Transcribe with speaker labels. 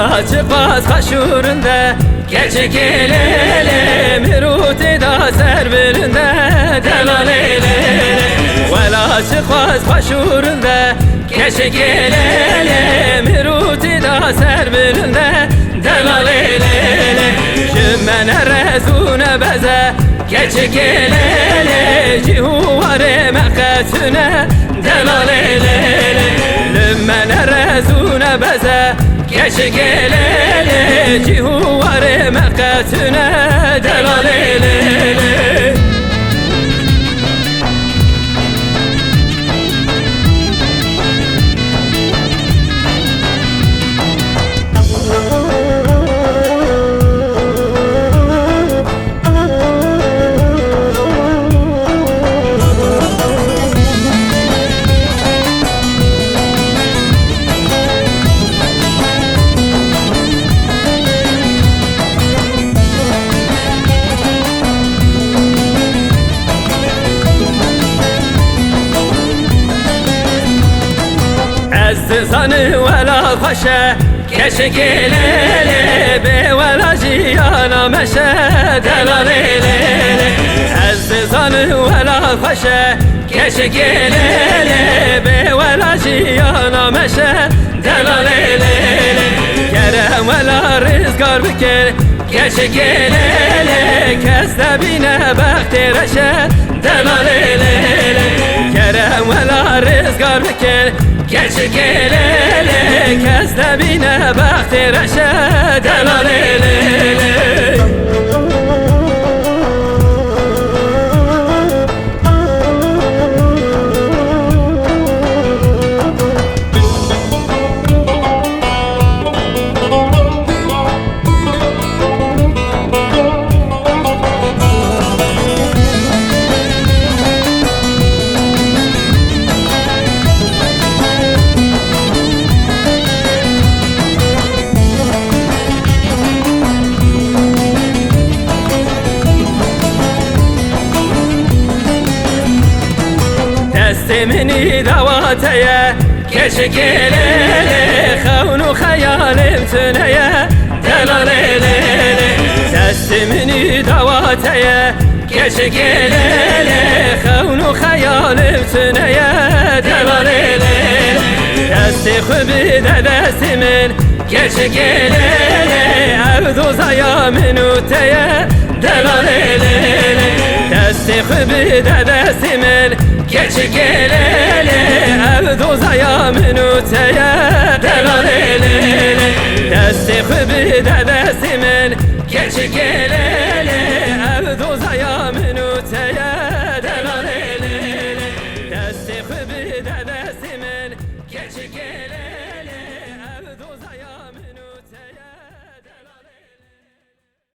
Speaker 1: ولا çıkmaz kaşurunda gerçek elele miruti da serbilinde delal elele ولا çıkmaz kaşurunda gerçek elele miruti da serbilinde delal elele Şimmene rezune beze gerçek elele cihuvare meketüne delal elele Lümmene rezune beze gerçek elele cihuvare meketüne delal elele Zanı vela paşa gerçek elele be vela ciyana meşe delal elele zanı vela paşa gerçek elele be vela ciyana meşe delal elele Kerem vela rızgar bikir gerçek elele kesdebine bektireşe delal elele Kerem vela rızgar bikir gerçek elele kesdebine bektireşe delal elele Semini davateye gerçek elele Havnu hayalim tüneye delal elele Teslimini davateye gerçek elele Havnu hayalim tüneye delal elele Desti hubi dedesimin gerçek elele Evduzaya minuteye delal elele Desti hubi dedesimin gerçek elele evdozaya minut